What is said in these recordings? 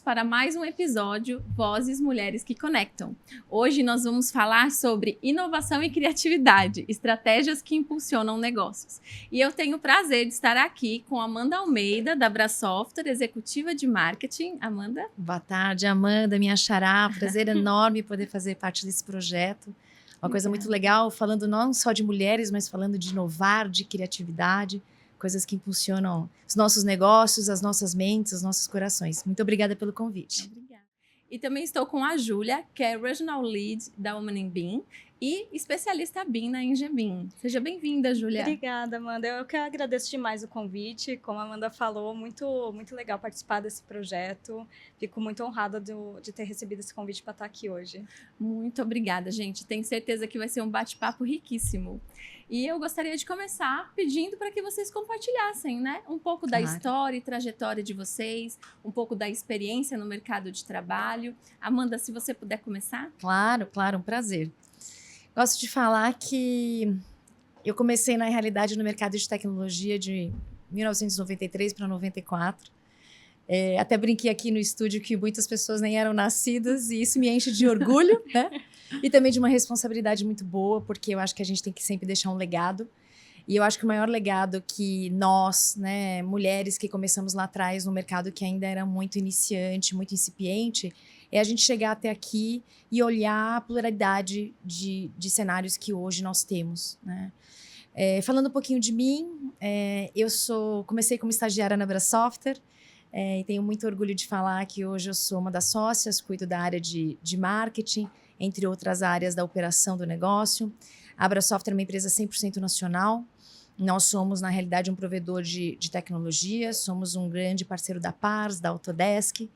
para mais um episódio Vozes Mulheres que Conectam. Hoje nós vamos falar sobre inovação e criatividade, estratégias que impulsionam negócios. E eu tenho o prazer de estar aqui com Amanda Almeida, da Abrasoftware, executiva de marketing. Amanda? Boa tarde, Amanda, minha xará. Prazer enorme poder fazer parte desse projeto. Uma coisa muito legal, falando não só de mulheres, mas falando de inovar, de criatividade. Coisas que impulsionam os nossos negócios, as nossas mentes, os nossos corações. Muito obrigada pelo convite. Obrigada. E também estou com a Júlia, que é Regional Lead da Woman in BIM e especialista BIM na Engebim. Seja bem-vinda, Júlia. Obrigada, Amanda. Eu que agradeço demais o convite. Como a Amanda falou, muito legal participar desse projeto. Fico muito honrada de ter recebido esse convite para estar aqui hoje. Muito obrigada, gente. Tenho certeza que vai ser um bate-papo riquíssimo. E eu gostaria de começar pedindo para que vocês compartilhassem, né? Um pouco da história e trajetória de vocês, um pouco da experiência no mercado de trabalho. Amanda, se você puder começar. Claro, um prazer. Gosto de falar que eu comecei, na realidade, no mercado de tecnologia de 1993 para 94. Até brinquei aqui no estúdio que muitas pessoas nem eram nascidas e isso me enche de orgulho, né? E também de uma responsabilidade muito boa, porque eu acho que a gente tem que sempre deixar um legado. E eu acho que o maior legado que nós, né, mulheres que começamos lá atrás no mercado que ainda era muito iniciante, muito incipiente, é a gente chegar até aqui e olhar a pluralidade de cenários que hoje nós temos, né? Falando um pouquinho de mim, comecei como estagiária na Abrasoftware, e tenho muito orgulho de falar que hoje eu sou uma das sócias, cuido da área de marketing, entre outras áreas da operação do negócio. A Abrasoftware é uma empresa 100% nacional. Nós somos, na realidade, um provedor de tecnologia, somos um grande parceiro da Pars, da Autodesk.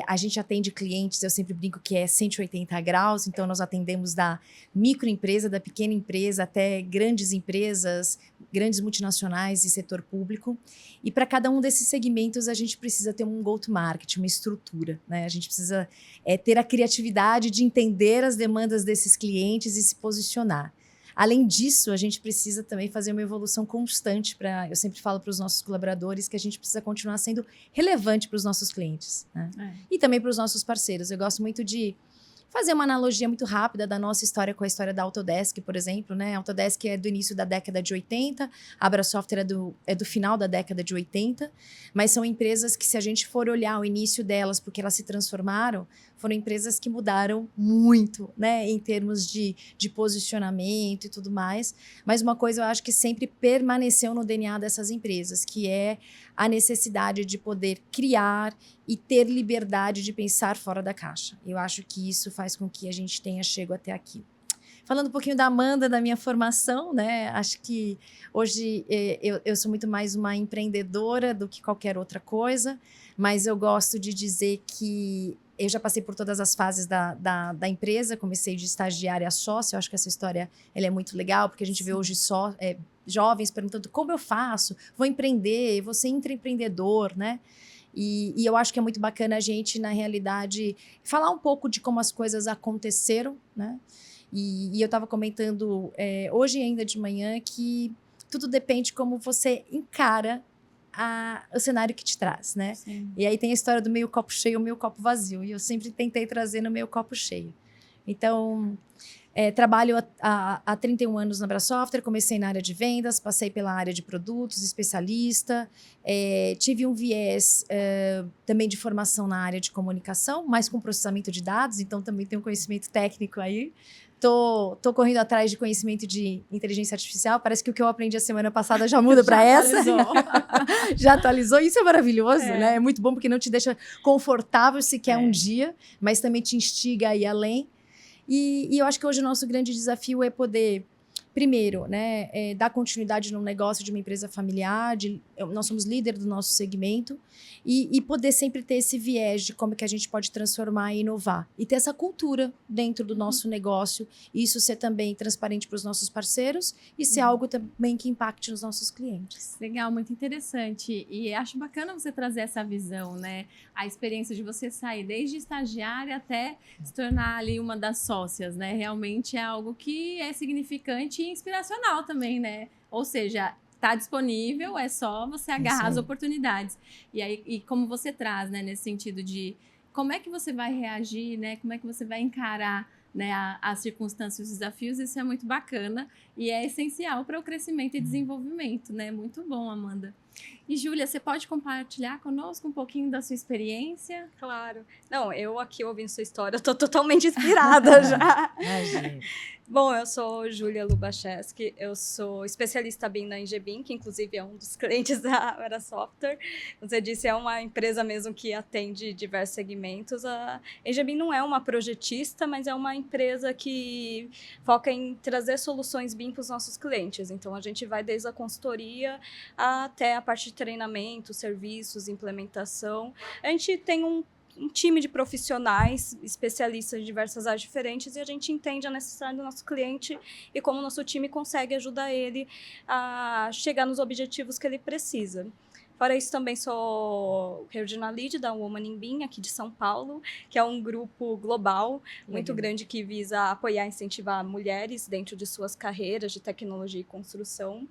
A gente atende clientes, eu sempre brinco que é 180 graus, então nós atendemos da microempresa, da pequena empresa, até grandes empresas, grandes multinacionais e setor público. E para cada um desses segmentos, a gente precisa ter um go-to-market, uma estrutura, né? A gente precisa ter a criatividade de entender as demandas desses clientes e se posicionar. Além disso, a gente precisa também fazer uma evolução constante eu sempre falo para os nossos colaboradores que a gente precisa continuar sendo relevante para os nossos clientes, né? E também para os nossos parceiros. Eu gosto muito de fazer uma analogia muito rápida da nossa história com a história da Autodesk, por exemplo, né? A Autodesk é do início da década de 80, a Abrasoftware é do final da década de 80, mas são empresas que, se a gente for olhar o início delas, porque elas se transformaram, foram empresas que mudaram muito, né? Em termos de posicionamento e tudo mais. Mas uma coisa eu acho que sempre permaneceu no DNA dessas empresas, que é a necessidade de poder criar e ter liberdade de pensar fora da caixa. Eu acho que isso faz com que a gente tenha chego até aqui. Falando um pouquinho da Amanda, da minha formação, né? Acho que hoje eu sou muito mais uma empreendedora do que qualquer outra coisa, mas eu gosto de dizer que eu já passei por todas as fases da empresa, comecei de estagiária a sócia, eu acho que essa história ela é muito legal, porque a gente vê hoje jovens perguntando como eu faço, vou empreender, vou ser intraempreendedor, né? E eu acho que é muito bacana a gente, na realidade, falar um pouco de como as coisas aconteceram, né? E eu estava comentando hoje ainda de manhã que tudo depende de como você encara o cenário que te traz, né? Sim. E aí tem a história do meio copo cheio ou meio copo vazio. E eu sempre tentei trazer no meio copo cheio. Então, trabalho há 31 anos na Abrasoftware, comecei na área de vendas, passei pela área de produtos, especialista, tive um viés também de formação na área de comunicação, mais com processamento de dados, então também tenho um conhecimento técnico aí. Tô correndo atrás de conhecimento de inteligência artificial, parece que o que eu aprendi a semana passada já muda para essa. Já atualizou, isso é maravilhoso, né? É muito bom porque não te deixa confortável sequer um dia, mas também te instiga a ir além. E eu acho que hoje o nosso grande desafio é poder, primeiro, né, dar continuidade no negócio de uma empresa familiar, nós somos líder do nosso segmento, e poder sempre ter esse viés de como que a gente pode transformar e inovar. E ter essa cultura dentro do nosso negócio, e isso ser também transparente para os nossos parceiros, e ser algo também que impacte nos nossos clientes. Legal, muito interessante. E acho bacana você trazer essa visão, né? A experiência de você sair desde estagiária até se tornar ali uma das sócias, né? Realmente é algo que é significante e inspiracional também, né? Ou seja, tá disponível, é só você agarrar as oportunidades. E aí, e como você traz, né, nesse sentido de como é que você vai reagir, né, como é que você vai encarar, né, as circunstâncias e os desafios, isso é muito bacana e é essencial para o crescimento e desenvolvimento, né? Muito bom, Amanda. E, Júlia, você pode compartilhar conosco um pouquinho da sua experiência? Claro. Não, eu aqui ouvindo sua história, eu tô totalmente inspirada já. Imagina. Bom, eu sou Júlia Lubacheski, eu sou especialista BIM na Engebim, que inclusive é um dos clientes da Era Software. Você disse, é uma empresa mesmo que atende diversos segmentos. A Engebim não é uma projetista, mas é uma empresa que foca em trazer soluções BIM para os nossos clientes. Então, a gente vai desde a consultoria até a parte de treinamento, serviços, implementação. A gente tem um time de profissionais, especialistas de diversas áreas diferentes, e a gente entende a necessidade do nosso cliente e como o nosso time consegue ajudar ele a chegar nos objetivos que ele precisa. Fora isso, também sou Regional Lead da Woman in BIM, aqui de São Paulo, que é um grupo global muito grande que visa apoiar e incentivar mulheres dentro de suas carreiras de tecnologia e construção.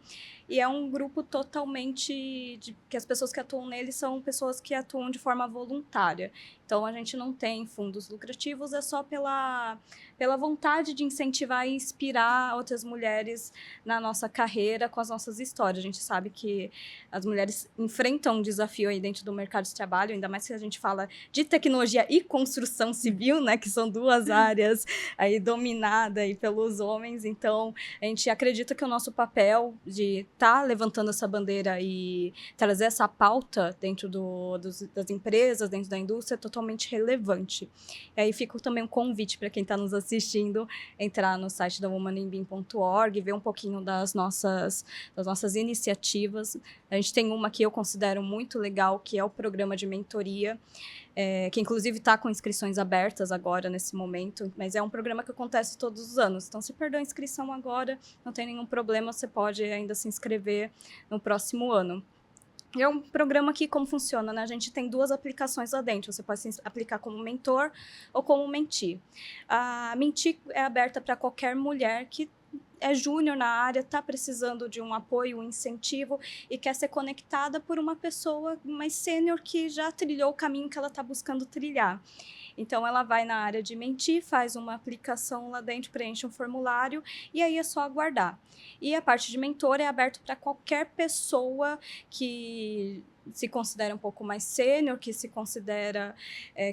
E é um grupo totalmente que as pessoas que atuam nele são pessoas que atuam de forma voluntária. Então, a gente não tem fundos lucrativos, é só pela vontade de incentivar e inspirar outras mulheres na nossa carreira com as nossas histórias. A gente sabe que as mulheres enfrentam um desafio aí dentro do mercado de trabalho, ainda mais que a gente fala de tecnologia e construção civil, né, que são duas áreas aí dominadas aí pelos homens. Então, a gente acredita que o nosso papel de estar levantando essa bandeira e trazer essa pauta dentro das empresas, dentro da indústria, é totalmente relevante. E aí fica também um convite para quem está nos assistindo, entrar no site da womaninbim.org, ver um pouquinho das nossas iniciativas. A gente tem uma que eu considero muito legal, que é o programa de mentoria, que inclusive está com inscrições abertas agora, nesse momento, mas é um programa que acontece todos os anos. Então, se perdeu a inscrição agora, não tem nenhum problema, você pode ainda se inscrever no próximo ano. E é um programa que, como funciona, né? A gente tem 2 aplicações lá dentro. Você pode se aplicar como mentor ou como mentee. A mentee é aberta para qualquer mulher que é júnior na área, está precisando de um apoio, um incentivo e quer ser conectada por uma pessoa mais sênior que já trilhou o caminho que ela está buscando trilhar. Então, ela vai na área de mentir, faz uma aplicação lá dentro, preenche um formulário e aí é só aguardar. E a parte de mentor é aberto para qualquer pessoa que se considera um pouco mais sênior, que se considera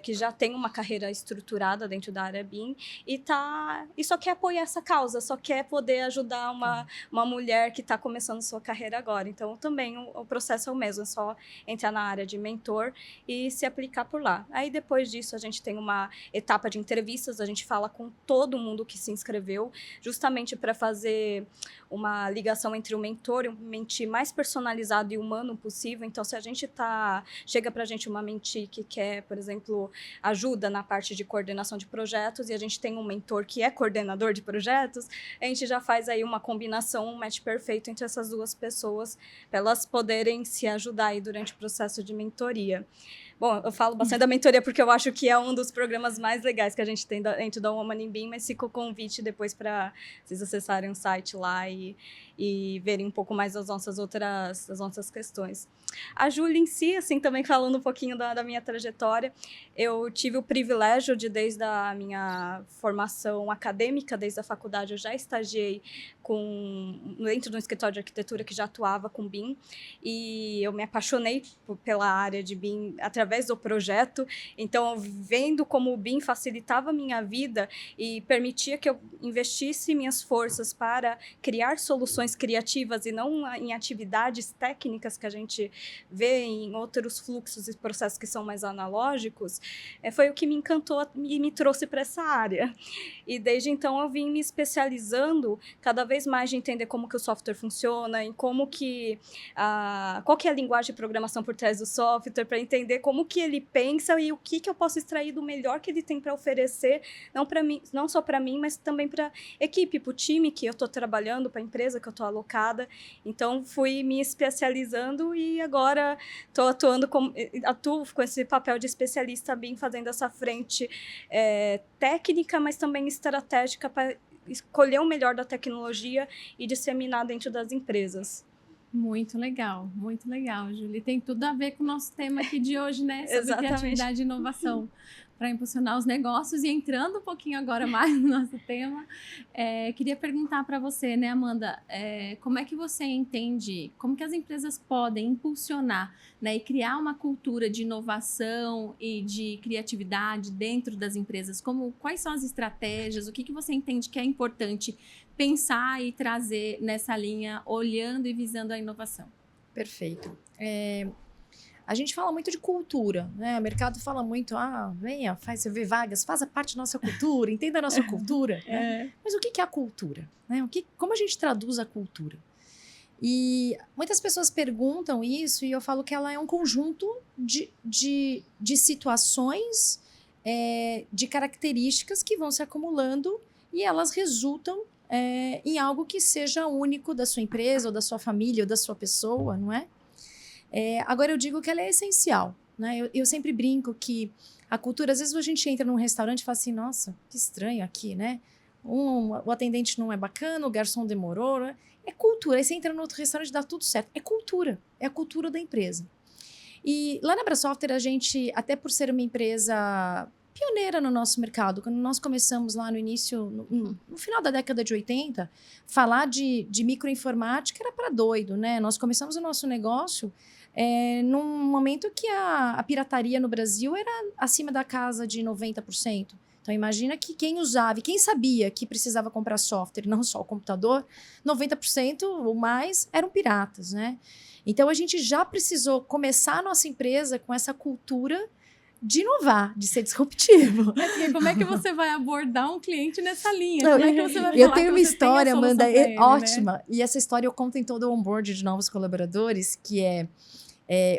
que já tem uma carreira estruturada dentro da área BIM e só quer apoiar essa causa, só quer poder ajudar uma mulher que está começando sua carreira agora. Então, também o processo é o mesmo, é só entrar na área de mentor e se aplicar por lá. Aí, depois disso, a gente tem uma etapa de entrevistas, a gente fala com todo mundo que se inscreveu, justamente para fazer uma ligação entre o mentor e o mentee mais personalizado e humano possível. Então, se a gente chega para a gente uma mentee que quer, por exemplo, ajuda na parte de coordenação de projetos e a gente tem um mentor que é coordenador de projetos, a gente já faz aí uma combinação, um match perfeito entre essas 2 pessoas, para elas poderem se ajudar aí durante o processo de mentoria. Bom, eu falo bastante da mentoria porque eu acho que é um dos programas mais legais que a gente tem dentro da Woman in BIM, mas fica o convite depois para vocês acessarem o site lá e verem um pouco mais das nossas questões. A Júlia em si, assim, também falando um pouquinho da minha trajetória, eu tive o privilégio de, desde a minha formação acadêmica, desde a faculdade, eu já estagiei dentro de um escritório de arquitetura que já atuava com BIM, e eu me apaixonei pela área de BIM através do projeto. Então, vendo como o BIM facilitava a minha vida e permitia que eu investisse minhas forças para criar soluções criativas e não em atividades técnicas que a gente vê em outros fluxos e processos que são mais analógicos, foi o que me encantou e me trouxe para essa área. E desde então eu vim me especializando cada vez mais de entender como que o software funciona, em como que qual que é a linguagem de programação por trás do software, para entender como que ele pensa e o que eu posso extrair do melhor que ele tem para oferecer, não só para mim, mas também para a equipe, para o time que eu estou trabalhando, para a empresa que eu estou alocada. Então, fui me especializando e agora atuo com esse papel de especialista BIM, fazendo essa frente técnica, mas também estratégica para escolher o melhor da tecnologia e disseminar dentro das empresas. Muito legal, Júlia. Tem tudo a ver com o nosso tema aqui de hoje, né? Sobre Exatamente. criatividade e inovação para impulsionar os negócios. E entrando um pouquinho agora mais no nosso tema, queria perguntar para você, né, Amanda, como é que você entende, como que as empresas podem impulsionar, né, e criar uma cultura de inovação e de criatividade dentro das empresas? Quais são as estratégias? O que você entende que é importante pensar e trazer nessa linha, olhando e visando a inovação? Perfeito. A gente fala muito de cultura, né? O mercado fala muito, venha, você vê vagas, faça parte da nossa cultura, entenda a nossa cultura. Né? Mas o que é a cultura? Né? Como a gente traduz a cultura? E muitas pessoas perguntam isso e eu falo que ela é um conjunto de situações, de características que vão se acumulando e elas resultam em algo que seja único da sua empresa, ou da sua família, ou da sua pessoa, não é? Agora, eu digo que ela é essencial, né? Eu sempre brinco que a cultura, às vezes a gente entra num restaurante e fala assim, nossa, que estranho aqui, né? O atendente não é bacana, o garçom demorou, né? É cultura. Aí você entra no outro restaurante e dá tudo certo. É cultura. É a cultura da empresa. E lá na Abrasoftware, a gente, até por ser uma empresa pioneira no nosso mercado, quando nós começamos lá no início, no final da década de 80, falar de microinformática era para doido, né? Nós começamos o nosso negócio num momento que a pirataria no Brasil era acima da casa de 90%. Então, imagina que quem usava e quem sabia que precisava comprar software, não só o computador, 90% ou mais eram piratas, né? Então, a gente já precisou começar a nossa empresa com essa cultura de inovar, de ser disruptivo. Como é que você vai abordar um cliente nessa linha? Não, Como é que você vai falar eu tenho uma que você história, tem a solução Amanda, pra ele, ótima. né? E essa história eu conto em todo o onboard de novos colaboradores, que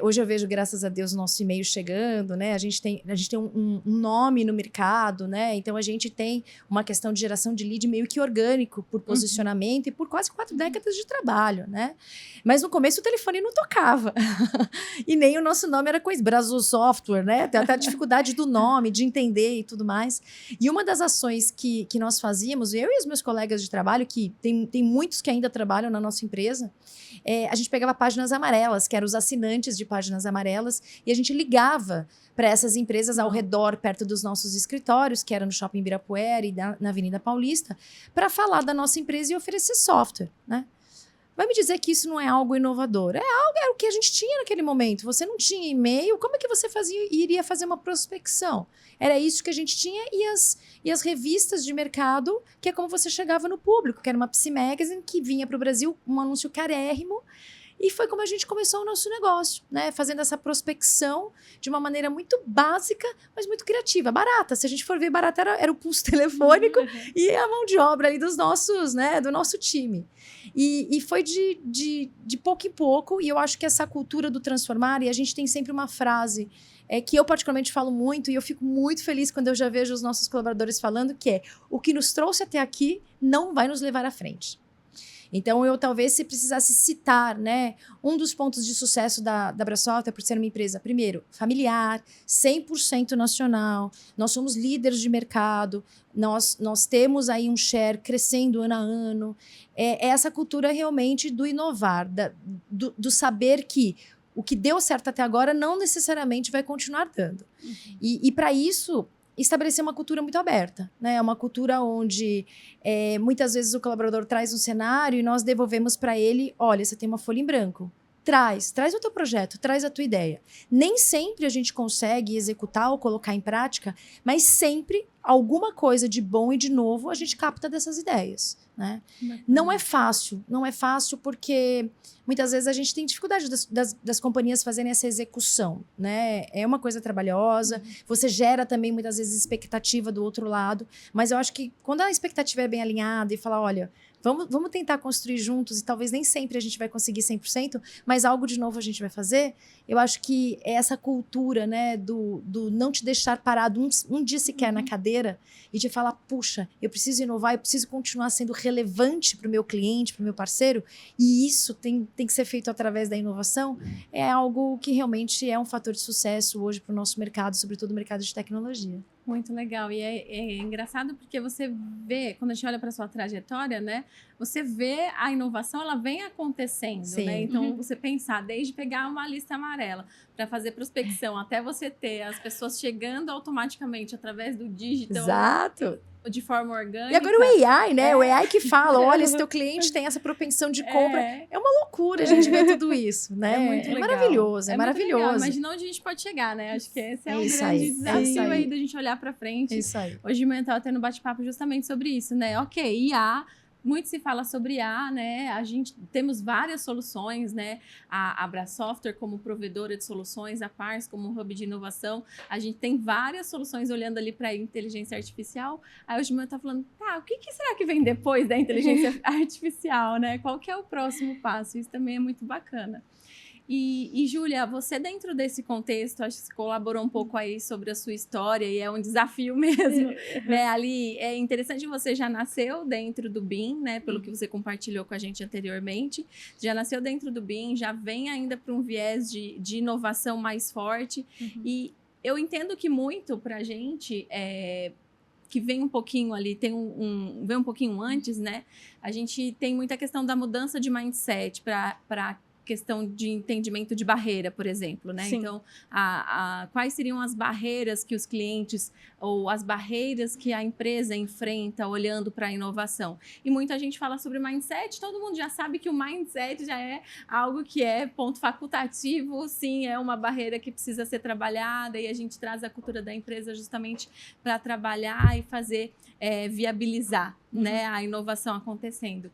hoje eu vejo, graças a Deus, o nosso e-mail chegando, né? A gente tem um nome no mercado, né? Então, a gente tem uma questão de geração de lead meio que orgânico, por posicionamento e por quase 4 décadas de trabalho, né? Mas no começo o telefone não tocava. E nem o nosso nome era coisa, Brasil Software, né? Tem até a dificuldade do nome, de entender e tudo mais. E uma das ações que nós fazíamos, eu e os meus colegas de trabalho, que tem muitos que ainda trabalham na nossa empresa, a gente pegava páginas amarelas, que eram os assinantes de páginas amarelas, e a gente ligava para essas empresas ao redor, perto dos nossos escritórios, que era no Shopping Ibirapuera e na Avenida Paulista, para falar da nossa empresa e oferecer software, né? Vai me dizer que isso não é algo inovador? Era o que a gente tinha naquele momento. Você não tinha e-mail, como é que você iria fazer uma prospecção? Era isso que a gente tinha e as revistas de mercado, que é como você chegava no público, que era uma Psi Magazine, que vinha para o Brasil, um anúncio carérrimo, e foi como a gente começou o nosso negócio, né? Fazendo essa prospecção de uma maneira muito básica, mas muito criativa, barata. Se a gente for ver, barata era o pulso telefônico e a mão de obra ali dos nossos, né? Do nosso time. E foi de pouco em pouco, e eu acho que essa cultura do transformar, e a gente tem sempre uma frase que eu particularmente falo muito, e eu fico muito feliz quando eu já vejo os nossos colaboradores falando, que é: o que nos trouxe até aqui não vai nos levar à frente. Então, eu talvez, se precisasse citar, né, um dos pontos de sucesso da Abrasoftware, por ser uma empresa, primeiro, familiar, 100% nacional, nós somos líderes de mercado, nós temos aí um share crescendo ano a ano, é essa cultura realmente do inovar, do saber que o que deu certo até agora não necessariamente vai continuar dando. E para isso, estabelecer uma cultura muito aberta, né? Uma cultura onde muitas vezes o colaborador traz um cenário e nós devolvemos para ele: olha, você tem uma folha em branco, traz o teu projeto, traz a tua ideia. Nem sempre a gente consegue executar ou colocar em prática, mas sempre alguma coisa de bom e de novo a gente capta dessas ideias, né? Não é fácil porque muitas vezes a gente tem dificuldade das companhias fazerem essa execução, né? É uma coisa trabalhosa, você gera também muitas vezes expectativa do outro lado, mas eu acho que quando a expectativa é bem alinhada e falar: olha, vamos tentar construir juntos, e talvez nem sempre a gente vai conseguir 100%, mas algo de novo a gente vai fazer. Eu acho que é essa cultura, né, do não te deixar parado um dia sequer na cadeira e de falar: puxa, eu preciso inovar, eu preciso continuar sendo relevante relevante para o meu cliente, para o meu parceiro, e isso tem que ser feito através da inovação, é algo que realmente é um fator de sucesso hoje para o nosso mercado, sobretudo o mercado de tecnologia. Muito legal. E é engraçado porque você vê, quando a gente olha para sua trajetória, né? Você vê a inovação, ela vem acontecendo, Sim. né? Então, você pensar, desde pegar uma lista amarela para fazer prospecção, até você ter as pessoas chegando automaticamente através do digital. Exato. De forma orgânica. E agora o AI, né? O AI que fala, olha, se teu cliente tem essa propensão de compra. É uma loucura a gente ver tudo isso, né? É muito legal. Maravilhoso, é maravilhoso. Legal. Imagina onde a gente pode chegar, né? Acho que esse é um isso grande aí, desafio aí da gente olhar para frente. Isso aí. Hoje de manhã eu estava tendo um bate-papo justamente sobre isso, né? Ok, IA, muito se fala sobre IA, né? A gente temos várias soluções, né? A Abra Software como provedora de soluções, a Pars como hub de inovação. A gente tem várias soluções olhando ali para a inteligência artificial. Aí hoje de manhã eu estava falando, tá, o que será que vem depois da inteligência artificial, né? Qual que é o próximo passo? Isso também é muito bacana. E Júlia, você dentro desse contexto, acho que você colaborou um pouco aí sobre a sua história e é um desafio mesmo, né? Ali é interessante, você já nasceu dentro do BIM, né? Pelo que você compartilhou com a gente anteriormente, já nasceu dentro do BIM, já vem ainda para um viés de inovação mais forte. E eu entendo que muito para a gente que vem um pouquinho ali, vem um pouquinho antes, né? A gente tem muita questão da mudança de mindset para questão de entendimento de barreira, por exemplo, né? Sim. Então, quais seriam as barreiras que os clientes ou as barreiras que a empresa enfrenta olhando para a inovação? E muita gente fala sobre mindset, todo mundo já sabe que o mindset já é algo que é ponto facultativo, sim, é uma barreira que precisa ser trabalhada e a gente traz a cultura da empresa justamente para trabalhar e fazer viabilizar, né, a inovação acontecendo.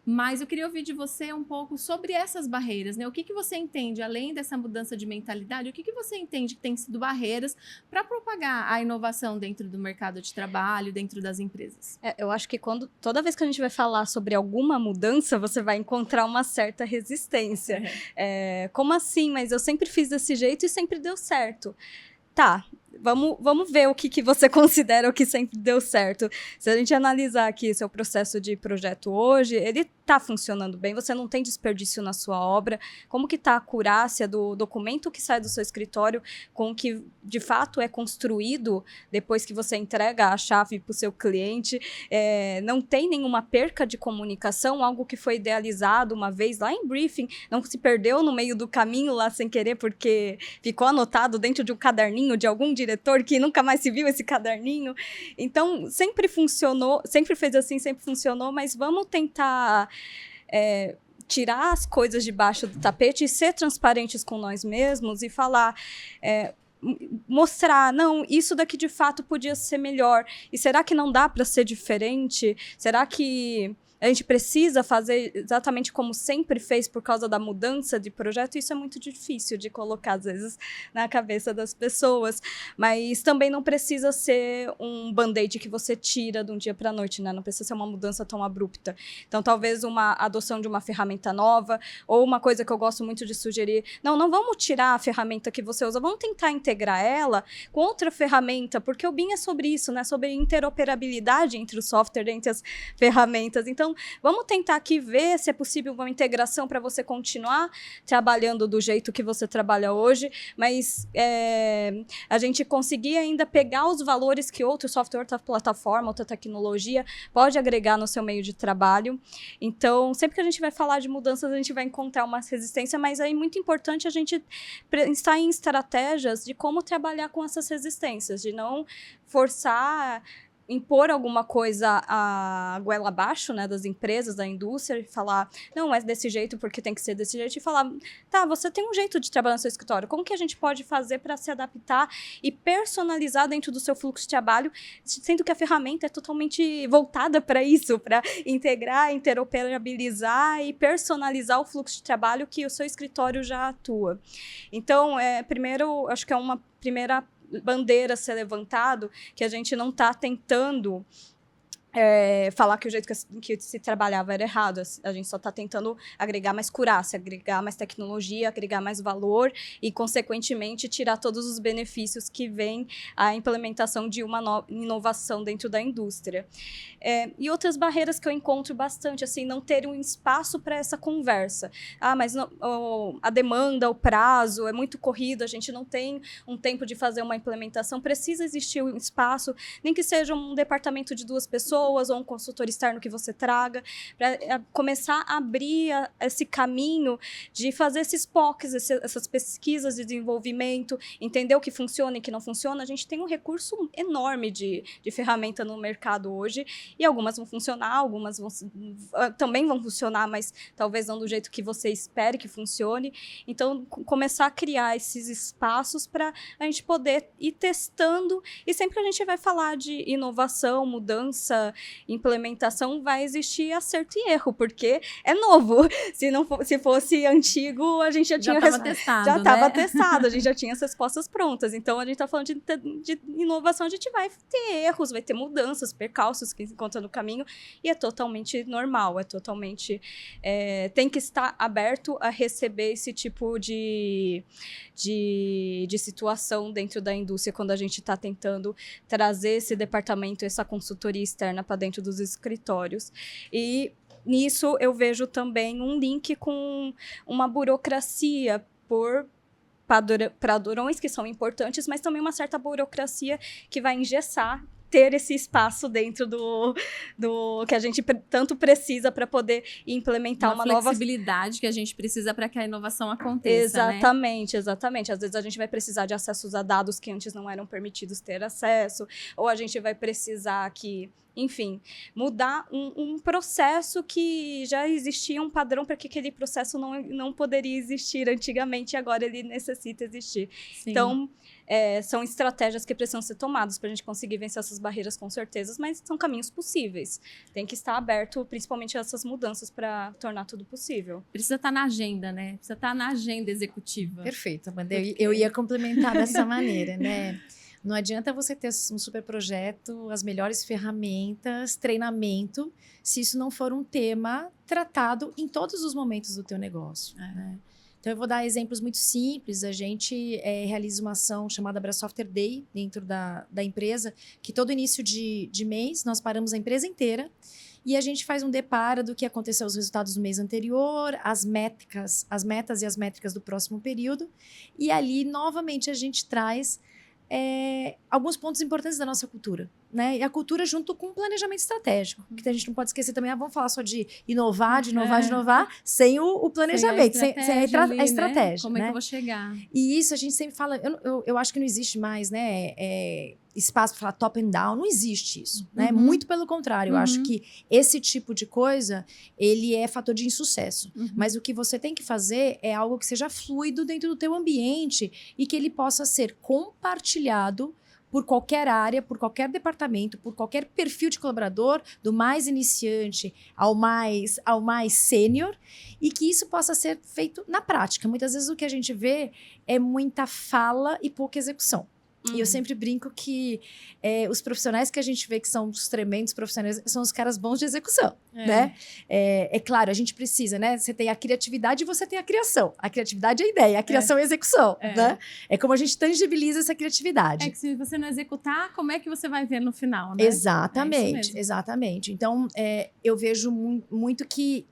Mas eu queria ouvir de você um pouco sobre essas barreiras, né? O que você entende, além dessa mudança de mentalidade, o que você entende que tem sido barreiras para propagar a inovação dentro do mercado de trabalho, dentro das empresas? Eu acho que toda vez que a gente vai falar sobre alguma mudança, você vai encontrar uma certa resistência. Como assim? Mas eu sempre fiz desse jeito e sempre deu certo. Tá. Vamos ver o que você considera o que sempre deu certo. Se a gente analisar aqui seu processo de projeto hoje, ele está funcionando bem, você não tem desperdício na sua obra. Como que está a acurácia do documento que sai do seu escritório com o que de fato é construído depois que você entrega a chave para o seu cliente? Não tem nenhuma perca de comunicação, algo que foi idealizado uma vez lá em briefing, não se perdeu no meio do caminho lá sem querer porque ficou anotado dentro de um caderninho de algum diretor que nunca mais se viu esse caderninho. Então, sempre funcionou, sempre fez assim, sempre funcionou, mas vamos tentar tirar as coisas debaixo do tapete e ser transparentes com nós mesmos e falar... mostrar, não, isso daqui de fato podia ser melhor. E será que não dá para ser diferente? Será que a gente precisa fazer exatamente como sempre fez por causa da mudança de projeto? Isso é muito difícil de colocar, às vezes, na cabeça das pessoas. Mas também não precisa ser um band-aid que você tira de um dia para a noite, né? Não precisa ser uma mudança tão abrupta. Então, talvez uma adoção de uma ferramenta nova, ou uma coisa que eu gosto muito de sugerir, não vamos tirar a ferramenta que você usa, vamos tentar integrar ela com outra ferramenta, porque o BIM é sobre isso, né? Sobre interoperabilidade entre o software, entre as ferramentas. Então, vamos tentar aqui ver se é possível uma integração para você continuar trabalhando do jeito que você trabalha hoje, mas a gente conseguir ainda pegar os valores que outro software, outra plataforma, outra tecnologia pode agregar no seu meio de trabalho. Então, sempre que a gente vai falar de mudanças, a gente vai encontrar uma resistência, mas é muito importante a gente pensar em estratégias de como trabalhar com essas resistências, de não forçar... impor alguma coisa a goela abaixo, né, das empresas, da indústria, e falar, não, é desse jeito porque tem que ser desse jeito, e falar, tá, você tem um jeito de trabalhar no seu escritório, como que a gente pode fazer para se adaptar e personalizar dentro do seu fluxo de trabalho, sendo que a ferramenta é totalmente voltada para isso, para integrar, interoperabilizar e personalizar o fluxo de trabalho que o seu escritório já atua. Então, primeiro, acho que é uma primeira bandeira ser levantado, que a gente não está tentando falar que o jeito que se trabalhava era errado. A gente só está tentando agregar mais curácia, agregar mais tecnologia, agregar mais valor e, consequentemente, tirar todos os benefícios que vem a implementação de uma inovação dentro da indústria. E outras barreiras que eu encontro bastante, assim, não ter um espaço para essa conversa. Mas a demanda, o prazo é muito corrido, a gente não tem um tempo de fazer uma implementação, precisa existir um espaço, nem que seja um departamento de 2 pessoas, ou um consultor externo que você traga, para começar a abrir esse caminho de fazer esses POCs, essas pesquisas de desenvolvimento, entender o que funciona e o que não funciona. A gente tem um recurso enorme de ferramenta no mercado hoje, e algumas vão funcionar, algumas também vão funcionar, mas talvez não do jeito que você espere que funcione. Então, começar a criar esses espaços para a gente poder ir testando, e sempre a gente vai falar de inovação, mudança, implementação, vai existir acerto e erro, porque é novo. Se fosse antigo, a gente já tinha estava testado, a gente já tinha as respostas prontas. Então, a gente está falando de inovação, a gente vai ter erros, vai ter mudanças, percalços que encontra no caminho, e é totalmente normal, tem que estar aberto a receber esse tipo de situação dentro da indústria, quando a gente está tentando trazer esse departamento, essa consultoria externa para dentro dos escritórios. E nisso eu vejo também um link com uma burocracia por padrões que são importantes, mas também uma certa burocracia que vai engessar ter esse espaço dentro do que a gente tanto precisa para poder implementar uma nova flexibilidade que a gente precisa para que a inovação aconteça. Exatamente. Às vezes a gente vai precisar de acessos a dados que antes não eram permitidos ter acesso, ou a gente vai precisar enfim, mudar um processo que já existia um padrão para que aquele processo não poderia existir antigamente, e agora ele necessita existir. Sim. Então, são estratégias que precisam ser tomadas para a gente conseguir vencer essas barreiras, com certeza, mas são caminhos possíveis. Tem que estar aberto, principalmente a essas mudanças, para tornar tudo possível. Precisa estar na agenda, né? Precisa estar na agenda executiva. Perfeito, Amanda. Eu ia complementar dessa maneira, né? Não adianta você ter um super projeto, as melhores ferramentas, treinamento, se isso não for um tema tratado em todos os momentos do teu negócio. Né? Então, eu vou dar exemplos muito simples. A gente realiza uma ação chamada Brasofter Day dentro da empresa, que todo início de mês nós paramos a empresa inteira e a gente faz um deparo do que aconteceu, os resultados do mês anterior, as metas e as métricas do próximo período. E ali, novamente, a gente traz alguns pontos importantes da nossa cultura, né? E a cultura junto com o planejamento estratégico, que a gente não pode esquecer também, vamos falar só de inovar, sem o planejamento, sem a estratégia. Né? Como é que eu vou chegar? E isso a gente sempre fala, eu acho que não existe mais, né? Espaço para falar top and down, não existe isso, né? Muito pelo contrário, eu acho que esse tipo de coisa, ele é fator de insucesso. Mas o que você tem que fazer é algo que seja fluido dentro do teu ambiente e que ele possa ser compartilhado por qualquer área, por qualquer departamento, por qualquer perfil de colaborador, do mais iniciante ao mais sênior, e que isso possa ser feito na prática. Muitas vezes o que a gente vê é muita fala e pouca execução. E eu sempre brinco que os profissionais que a gente vê que são os tremendos profissionais são os caras bons de execução, né? É claro, a gente precisa, né? Você tem a criatividade e você tem a criação. A criatividade é a ideia, a criação é a execução, né? É como a gente tangibiliza essa criatividade. É que se você não executar, como é que você vai ver no final, né? Exatamente, exatamente. Então, eu vejo muito que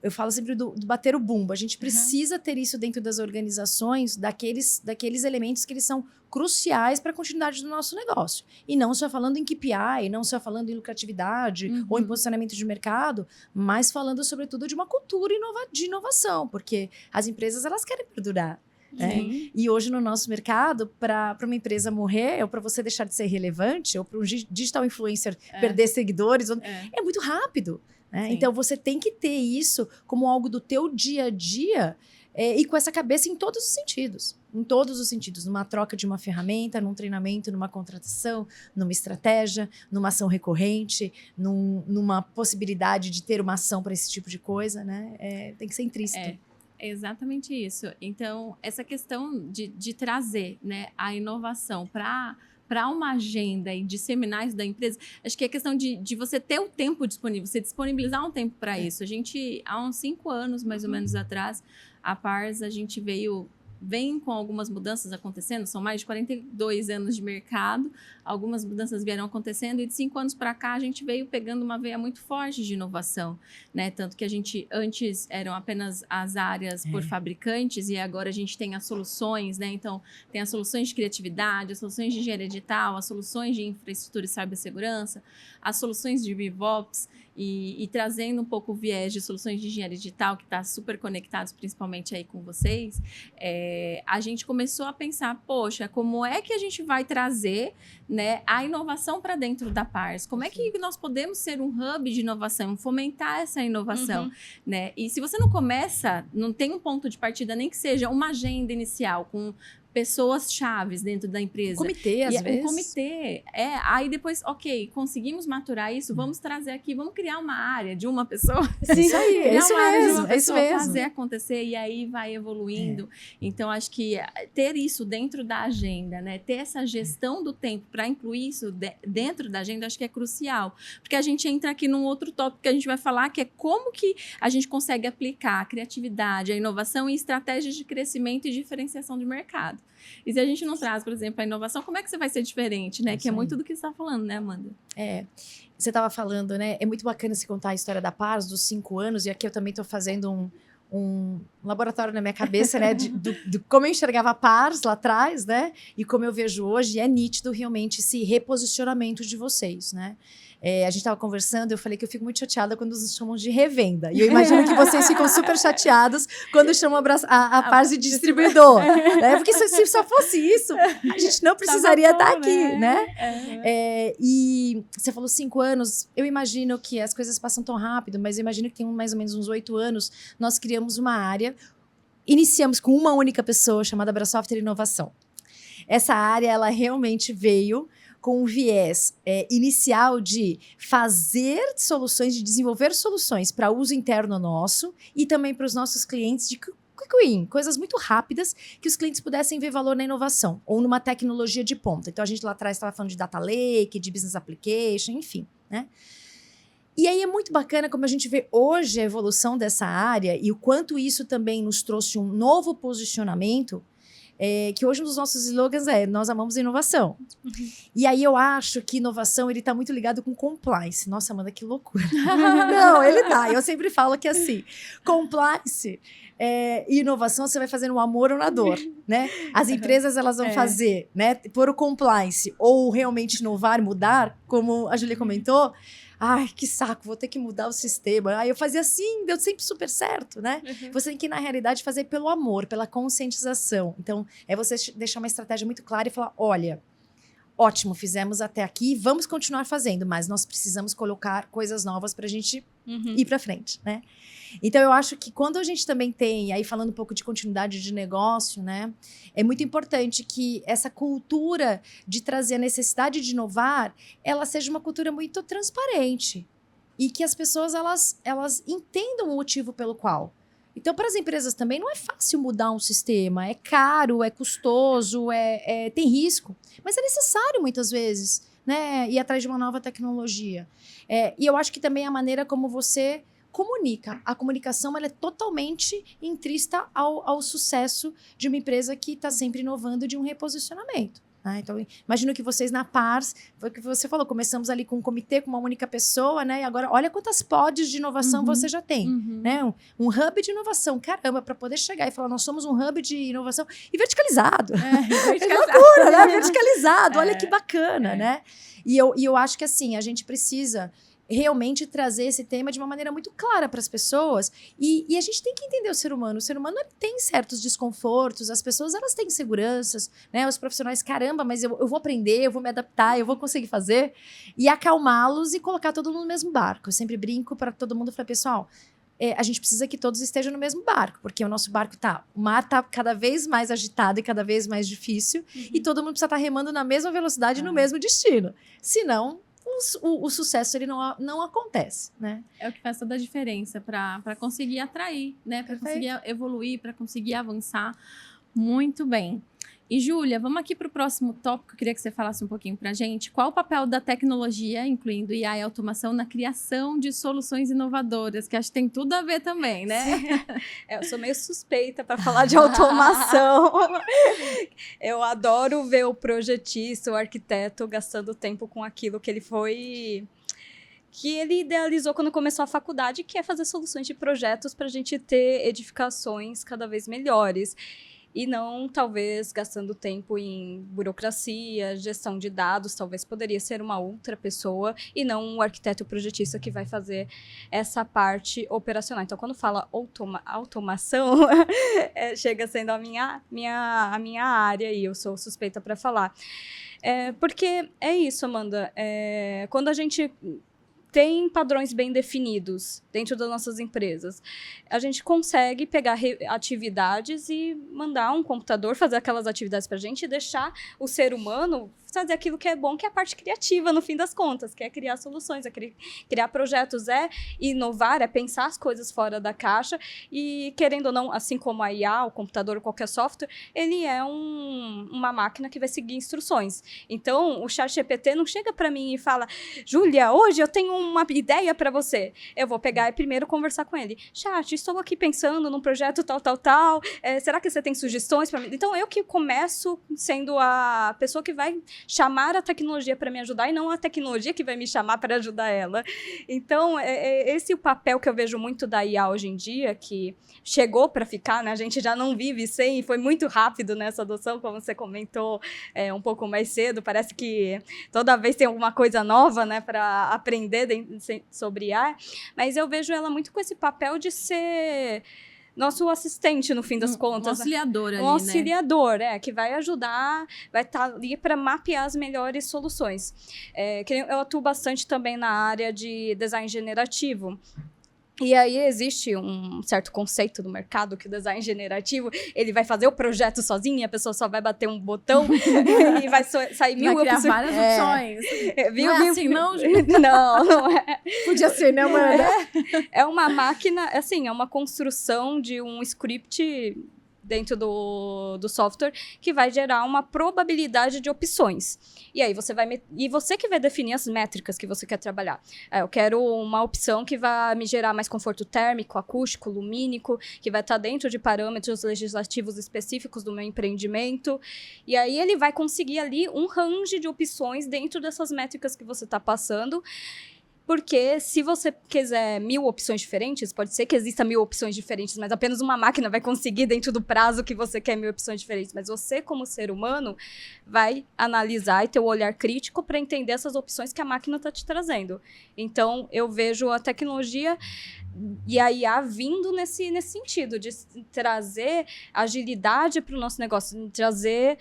eu falo sempre do bater o bumbo. A gente precisa ter isso dentro das organizações, daqueles elementos que eles são cruciais para a continuidade do nosso negócio. E não só falando em KPI, não só falando em lucratividade ou em posicionamento de mercado, mas falando, sobretudo, de uma cultura de inovação, porque as empresas, elas querem perdurar. Né? E hoje no nosso mercado, para uma empresa morrer, ou para você deixar de ser relevante, ou para um digital influencer perder seguidores, é muito rápido. Né? Então, você tem que ter isso como algo do teu dia a dia e com essa cabeça em todos os sentidos. Em todos os sentidos. Numa troca de uma ferramenta, num treinamento, numa contratação, numa estratégia, numa ação recorrente, numa possibilidade de ter uma ação para esse tipo de coisa. Né? Tem que ser intrínseco. É exatamente isso. Então, essa questão de trazer, né, a inovação para para uma agenda e disseminar isso da empresa, acho que é questão de você ter o tempo disponível, você disponibilizar um tempo para isso. A gente, há uns 5 anos, mais ou menos atrás, a Pars, a gente vem com algumas mudanças acontecendo, são mais de 42 anos de mercado, algumas mudanças vieram acontecendo e de 5 anos para cá a gente veio pegando uma veia muito forte de inovação, né? Tanto que a gente antes eram apenas as áreas por fabricantes e agora a gente tem as soluções, né? Então tem as soluções de criatividade, as soluções de engenharia digital, as soluções de infraestrutura e cibersegurança, as soluções de RevOps e trazendo um pouco o viés de soluções de engenharia digital que está super conectados principalmente aí com vocês, a gente começou a pensar, poxa, como é que a gente vai trazer, né, a inovação para dentro da Pars? Como é que nós podemos ser um hub de inovação, fomentar essa inovação, né? E se você não começa, não tem um ponto de partida, nem que seja uma agenda inicial com pessoas chaves dentro da empresa. Um comitê, às vezes. Um comitê. Aí depois, ok, conseguimos maturar isso, vamos trazer aqui, vamos criar uma área de uma pessoa. Sim, isso aí, é isso mesmo, é isso mesmo. Fazer acontecer e aí vai evoluindo. Então, acho que ter isso dentro da agenda, né? Ter essa gestão do tempo para incluir isso dentro da agenda, acho que é crucial. Porque a gente entra aqui num outro tópico que a gente vai falar, que é como que a gente consegue aplicar a criatividade, a inovação em estratégias de crescimento e diferenciação de mercado. E se a gente não traz, por exemplo, a inovação, como é que você vai ser diferente, né? Que é muito do que você está falando, né, Amanda? Você estava falando, né? É muito bacana você contar a história da Pars dos 5 anos, e aqui eu também estou fazendo um laboratório na minha cabeça, né? De como eu enxergava a Pars lá atrás, né? E como eu vejo hoje, é nítido realmente esse reposicionamento de vocês, né? A gente estava conversando, eu falei que eu fico muito chateada quando nos chamam de revenda. E eu imagino que vocês ficam super chateados quando chamam a Pars de distribuidor. Né? Porque se só fosse isso, a gente não precisaria estar aqui, né? E você falou 5 anos, eu imagino que as coisas passam tão rápido, mas eu imagino que tem mais ou menos uns 8 anos, nós criamos uma área, iniciamos com uma única pessoa, chamada Brasoftware Inovação. Essa área, ela realmente veio com um viés inicial de fazer soluções, de desenvolver soluções para uso interno nosso e também para os nossos clientes de quick win, coisas muito rápidas que os clientes pudessem ver valor na inovação ou numa tecnologia de ponta. Então, a gente lá atrás estava falando de data lake, de business application, enfim, né? E aí é muito bacana como a gente vê hoje a evolução dessa área e o quanto isso também nos trouxe um novo posicionamento, que hoje um dos nossos slogans nós amamos inovação. E aí eu acho que inovação, ele tá muito ligado com compliance. Nossa, Amanda, que loucura. Não, ele tá. Eu sempre falo que assim, compliance e inovação você vai fazer no amor ou na dor, né? As empresas, elas vão fazer, né? Por o compliance ou realmente inovar, mudar, como a Júlia comentou. Ai, que saco, vou ter que mudar o sistema. Aí eu fazia assim, deu sempre super certo, né? Você tem que, na realidade, fazer pelo amor, pela conscientização. Então, é você deixar uma estratégia muito clara e falar, olha, ótimo, fizemos até aqui, vamos continuar fazendo, mas nós precisamos colocar coisas novas para a gente ir para frente, né? Então, eu acho que quando a gente também tem, aí falando um pouco de continuidade de negócio, né? É muito importante que essa cultura de trazer a necessidade de inovar, ela seja uma cultura muito transparente. E que as pessoas, elas entendam o motivo pelo qual. Então, para as empresas também, não é fácil mudar um sistema. É caro, é custoso, tem risco. Mas é necessário, muitas vezes, né? Ir atrás de uma nova tecnologia. E eu acho que também a maneira como você comunica. A comunicação, ela é totalmente intrínseca ao sucesso de uma empresa que está sempre inovando, de um reposicionamento. Né? Então, imagino que vocês na Pars, foi o que você falou, começamos ali com um comitê, com uma única pessoa, né? E agora, olha quantas pods de inovação você já tem. Né? Um hub de inovação, caramba, para poder chegar e falar, nós somos um hub de inovação e verticalizado. É loucura, né? Verticalizado, olha que bacana, né? E eu acho que, assim, a gente precisa realmente trazer esse tema de uma maneira muito clara para as pessoas e a gente tem que entender o ser humano. O ser humano, ele tem certos desconfortos, as pessoas, elas têm inseguranças, né? Os profissionais, caramba, mas eu vou aprender, eu vou me adaptar, eu vou conseguir fazer e acalmá-los e colocar todo mundo no mesmo barco. Eu sempre brinco para todo mundo, falar, pessoal, a gente precisa que todos estejam no mesmo barco, porque o nosso barco o mar tá cada vez mais agitado e cada vez mais difícil e todo mundo precisa estar remando na mesma velocidade e no mesmo destino. Senão, o sucesso, ele não acontece, né? É o que faz toda a diferença para conseguir atrair, né? Para conseguir evoluir, para conseguir avançar. Muito bem. E, Júlia, vamos aqui para o próximo tópico. Eu queria que você falasse um pouquinho para a gente. Qual o papel da tecnologia, incluindo IA e automação, na criação de soluções inovadoras? Que acho que tem tudo a ver também, né? Eu sou meio suspeita para falar de automação. Eu adoro ver o projetista, o arquiteto, gastando tempo com aquilo que ele idealizou quando começou a faculdade, que é fazer soluções de projetos para a gente ter edificações cada vez melhores. E não, talvez, gastando tempo em burocracia, gestão de dados, talvez poderia ser uma outra pessoa e não o arquiteto projetista que vai fazer essa parte operacional. Então, quando fala automação, chega sendo a minha área e eu sou suspeita para falar. Porque é isso, Amanda. Quando a gente tem padrões bem definidos dentro das nossas empresas, a gente consegue pegar atividades e mandar um computador fazer aquelas atividades para a gente e deixar o ser humano fazer aquilo que é bom, que é a parte criativa, no fim das contas, que é criar soluções, é criar projetos, é inovar, é pensar as coisas fora da caixa e, querendo ou não, assim como a IA, o computador ou qualquer software, ele é uma máquina que vai seguir instruções. Então, o ChatGPT não chega para mim e fala: Júlia, hoje eu tenho uma ideia para você. Eu vou pegar e primeiro conversar com ele. Chat, estou aqui pensando num projeto tal. Será que você tem sugestões para mim? Então, eu que começo sendo a pessoa que vai chamar a tecnologia para me ajudar e não a tecnologia que vai me chamar para ajudar ela. Então, esse é o papel que eu vejo muito da IA hoje em dia, que chegou para ficar, né? A gente já não vive sem, e foi muito rápido nessa adoção, como você comentou um pouco mais cedo. Parece que toda vez tem alguma coisa nova, né, para aprender sobre IA, mas eu vejo ela muito com esse papel de ser nosso assistente, no fim das contas. Um auxiliador ali, um auxiliador, que vai ajudar, vai estar ali para mapear as melhores soluções. Eu atuo bastante também na área de design generativo. E aí existe um certo conceito do mercado que o design generativo, ele vai fazer o projeto sozinho, a pessoa só vai bater um botão e vai sair mil opções. Vai criar várias opções. Não é assim, não? Não é. Podia ser, né, Amanda? É uma máquina, assim, é uma construção de um script dentro do software que vai gerar uma probabilidade de opções. E aí você que vai definir as métricas que você quer trabalhar. Eu quero uma opção que vai me gerar mais conforto térmico, acústico, lumínico, que vai estar dentro de parâmetros legislativos específicos do meu empreendimento. E aí ele vai conseguir ali um range de opções dentro dessas métricas que você está passando. Porque se você quiser 1000 opções diferentes, pode ser que exista 1000 opções diferentes, mas apenas uma máquina vai conseguir dentro do prazo que você quer 1000 opções diferentes. Mas você, como ser humano, vai analisar e ter o olhar crítico para entender essas opções que a máquina está te trazendo. Então, eu vejo a tecnologia e a IA vindo nesse sentido, de trazer agilidade para o nosso negócio, de trazer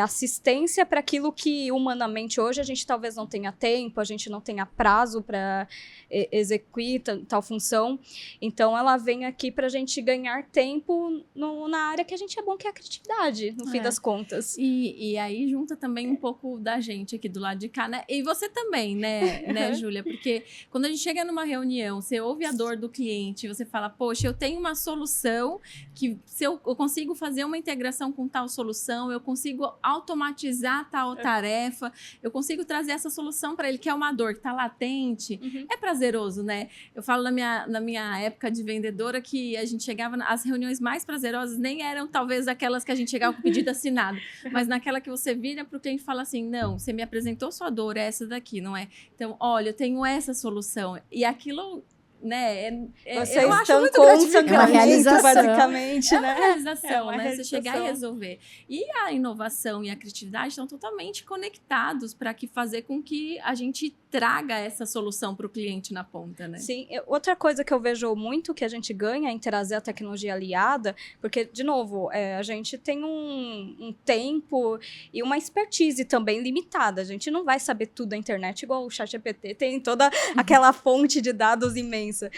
assistência para aquilo que humanamente hoje a gente talvez não tenha tempo, a gente não tenha prazo para executar tal função. Então, ela vem aqui para a gente ganhar tempo na área que a gente é bom, que é a criatividade, no fim das contas. E aí junta também um pouco da gente aqui do lado de cá, né? E você também, né, Júlia? Porque quando a gente chega numa reunião, você ouve a dor do cliente, você fala, poxa, eu tenho uma solução que se eu consigo fazer uma integração com tal solução, eu consigo automatizar tal tarefa, eu consigo trazer essa solução para ele, que é uma dor que está latente. É prazeroso, né? Eu falo na minha época de vendedora que a gente chegava, as reuniões mais prazerosas nem eram talvez aquelas que a gente chegava com o pedido assinado, mas naquela que você vira para o cliente e fala assim, não, você me apresentou sua dor, é essa daqui, não é? Então, olha, eu tenho essa solução. E aquilo, né? Vocês eu estão acho muito com gratificante. uma realização. basicamente, É né? uma realização, É uma né? realização. Você chegar e resolver. E a inovação e a criatividade estão totalmente conectados para fazer com que a gente traga essa solução para o cliente na ponta, né? Sim. Outra coisa que eu vejo muito que a gente ganha em trazer a tecnologia aliada, porque, de novo, a gente tem um tempo e uma expertise também limitada. A gente não vai saber tudo da internet, igual o ChatGPT tem toda aquela fonte de dados imensa.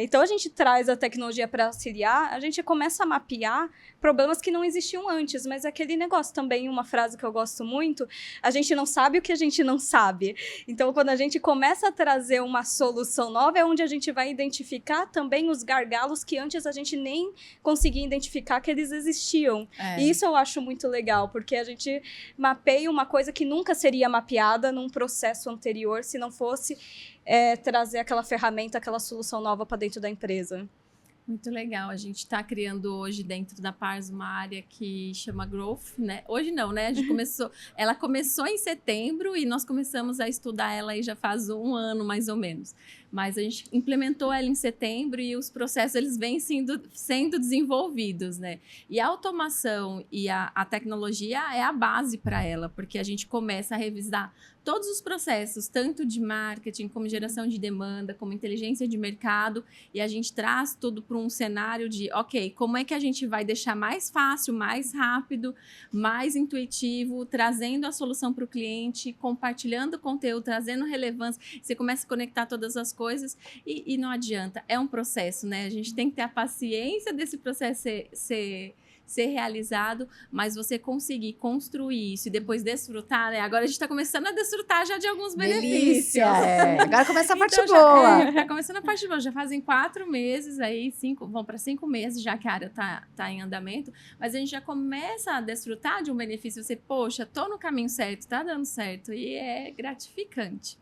Então, a gente traz a tecnologia para auxiliar, a gente começa a mapear problemas que não existiam antes, mas aquele negócio também, uma frase que eu gosto muito, a gente não sabe o que a gente não sabe. Então, quando a gente começa a trazer uma solução nova, é onde a gente vai identificar também os gargalos que antes a gente nem conseguia identificar que eles existiam. E isso eu acho muito legal, porque a gente mapeia uma coisa que nunca seria mapeada num processo anterior, se não fosse trazer aquela ferramenta, aquela solução nova para dentro da empresa. Muito legal. A gente está criando hoje dentro da Pars uma área que chama Growth, né? Hoje não, né? Ela começou em setembro e nós começamos a estudar ela aí já faz 1 ano, mais ou menos. Mas a gente implementou ela em setembro e os processos eles vêm sendo desenvolvidos, né? E a automação e a tecnologia é a base para ela, porque a gente começa a revisar todos os processos, tanto de marketing, como geração de demanda, como inteligência de mercado, e a gente traz tudo para um cenário de, ok, como é que a gente vai deixar mais fácil, mais rápido, mais intuitivo, trazendo a solução para o cliente, compartilhando o conteúdo, trazendo relevância, você começa a conectar todas as coisas e não adianta, é um processo, né? A gente tem que ter a paciência desse processo ser realizado, mas você conseguir construir isso e depois desfrutar, né? Agora a gente está começando a desfrutar já de alguns benefícios. Agora começa a parte então, boa. Tá começando a parte boa. Já fazem 4 meses aí, vão para 5 meses, já que a área tá em andamento, mas a gente já começa a desfrutar de um benefício. Você, poxa, tô no caminho certo, tá dando certo, e é gratificante.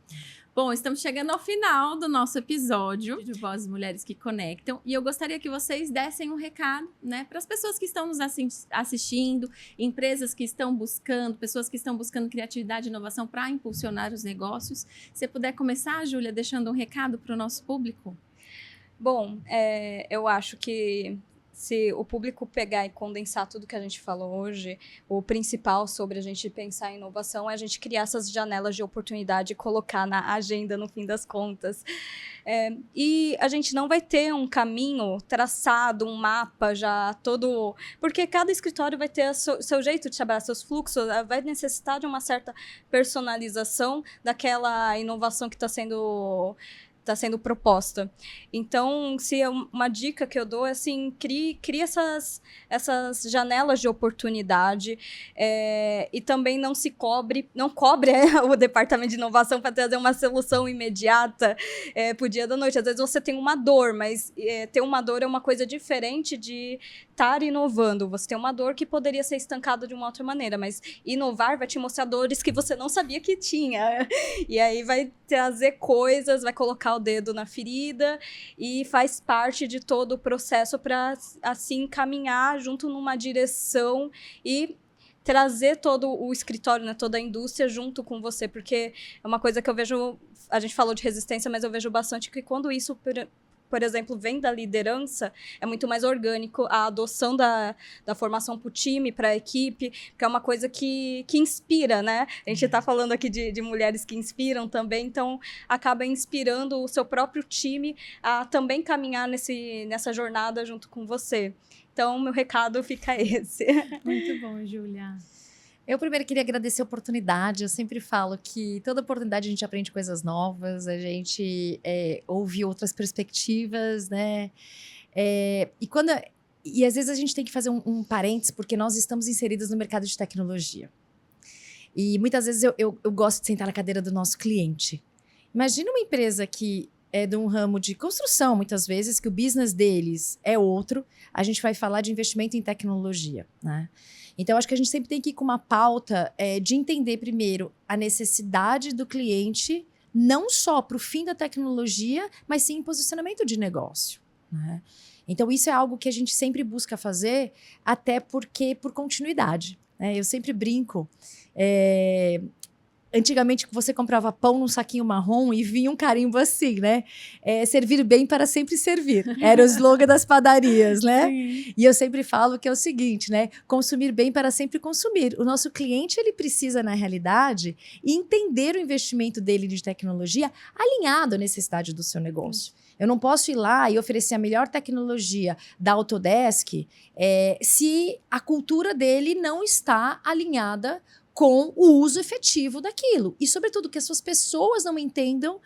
Bom, estamos chegando ao final do nosso episódio de Vozes Mulheres que Conectam e eu gostaria que vocês dessem um recado, né, para as pessoas que estão nos assistindo, empresas que estão buscando, pessoas que estão buscando criatividade e inovação para impulsionar os negócios. Se puder começar, Júlia, deixando um recado para o nosso público. Bom, eu acho que se o público pegar e condensar tudo que a gente falou hoje, o principal sobre a gente pensar em inovação é a gente criar essas janelas de oportunidade e colocar na agenda no fim das contas. E a gente não vai ter um caminho traçado, um mapa já todo... Porque cada escritório vai ter seu jeito de trabalhar, seus fluxos, vai necessitar de uma certa personalização daquela inovação que está sendo proposta. Então, uma dica que eu dou é assim, crie essas janelas de oportunidade e também não cobre o departamento de inovação para trazer uma solução imediata para o dia da noite. Às vezes você tem uma dor, mas ter uma dor é uma coisa diferente de estar inovando. Você tem uma dor que poderia ser estancada de uma outra maneira, mas inovar vai te mostrar dores que você não sabia que tinha. E aí vai trazer coisas, vai colocar o dedo na ferida e faz parte de todo o processo para, assim, caminhar junto numa direção e trazer todo o escritório, né, toda a indústria junto com você, porque é uma coisa que eu vejo, a gente falou de resistência, mas eu vejo bastante que quando isso, por exemplo, vem da liderança, é muito mais orgânico a adoção da formação para o time, para a equipe, que é uma coisa que inspira, né? A gente está falando aqui de mulheres que inspiram também, então acaba inspirando o seu próprio time a também caminhar nessa jornada junto com você. Então, meu recado fica esse. Muito bom, Júlia. Eu primeiro queria agradecer a oportunidade. Eu sempre falo que toda oportunidade a gente aprende coisas novas, a gente ouve outras perspectivas, né? E às vezes a gente tem que fazer um parênteses, porque nós estamos inseridas no mercado de tecnologia. E muitas vezes eu gosto de sentar na cadeira do nosso cliente. Imagina uma empresa que é de um ramo de construção, muitas vezes, que o business deles é outro. A gente vai falar de investimento em tecnologia, né? Então, acho que a gente sempre tem que ir com uma pauta de entender, primeiro, a necessidade do cliente, não só para o fim da tecnologia, mas sim em posicionamento de negócio, né? Então, isso é algo que a gente sempre busca fazer, até porque por continuidade, né? Eu sempre brinco. Antigamente, você comprava pão num saquinho marrom e vinha um carimbo assim, né? Servir bem para sempre servir. Era o slogan das padarias, né? Sim. E eu sempre falo que é o seguinte, né? Consumir bem para sempre consumir. O nosso cliente, ele precisa, na realidade, entender o investimento dele de tecnologia alinhado à necessidade do seu negócio. Eu não posso ir lá e oferecer a melhor tecnologia da Autodesk se a cultura dele não está alinhada com o uso efetivo daquilo. E, sobretudo, que as suas pessoas não entendam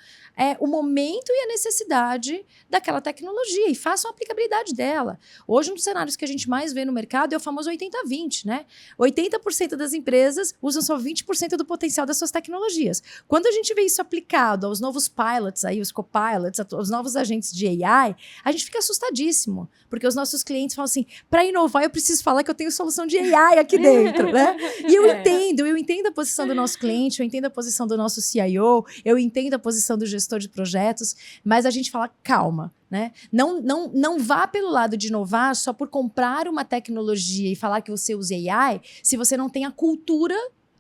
o momento e a necessidade daquela tecnologia e façam a aplicabilidade dela. Hoje, um dos cenários que a gente mais vê no mercado é o famoso 80-20, né? 80% das empresas usam só 20% do potencial das suas tecnologias. Quando a gente vê isso aplicado aos novos pilots, aí, os copilots, aos novos agentes de AI, a gente fica assustadíssimo, porque os nossos clientes falam assim, para inovar eu preciso falar que eu tenho solução de AI aqui dentro, né? E eu entendo a posição do nosso cliente, eu entendo a posição do nosso CIO, eu entendo a posição do gestor de projetos, mas a gente fala, calma, né? Não vá pelo lado de inovar só por comprar uma tecnologia e falar que você usa AI, se você não tem a cultura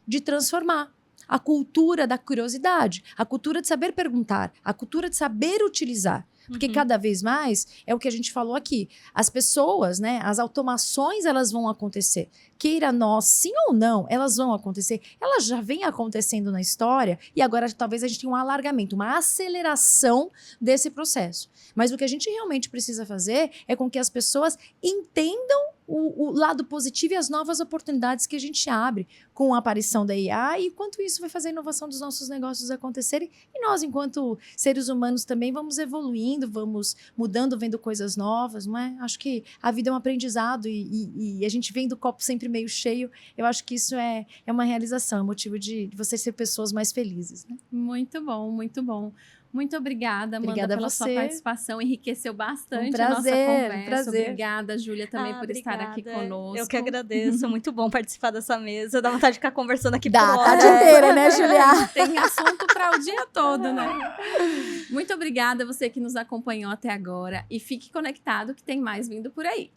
de transformar. A cultura da curiosidade, a cultura de saber perguntar, a cultura de saber utilizar. Porque cada vez mais, é o que a gente falou aqui, as pessoas, né, as automações, elas vão acontecer. Queira nós, sim ou não, elas vão acontecer. Elas já vêm acontecendo na história e agora talvez a gente tenha um alargamento, uma aceleração desse processo. Mas o que a gente realmente precisa fazer é com que as pessoas entendam o lado positivo e as novas oportunidades que a gente abre com a aparição da AI e quanto isso vai fazer a inovação dos nossos negócios acontecerem. E nós, enquanto seres humanos, também vamos evoluindo, vamos mudando, vendo coisas novas, não é? Acho que a vida é um aprendizado e a gente vem do copo sempre meio cheio. Eu acho que isso é uma realização, é motivo de você ser pessoas mais felizes, né? Muito bom, muito bom. Muito obrigada, Amanda, pela sua participação. Enriqueceu bastante a nossa conversa. Prazer. Obrigada, Júlia, também por estar aqui conosco. Eu que agradeço. Muito bom participar dessa mesa. Dá vontade de ficar conversando aqui por horas. Dá, a tarde inteira, né, Júlia? Tem assunto para o dia todo, né? Muito obrigada a você que nos acompanhou até agora. E fique conectado que tem mais vindo por aí.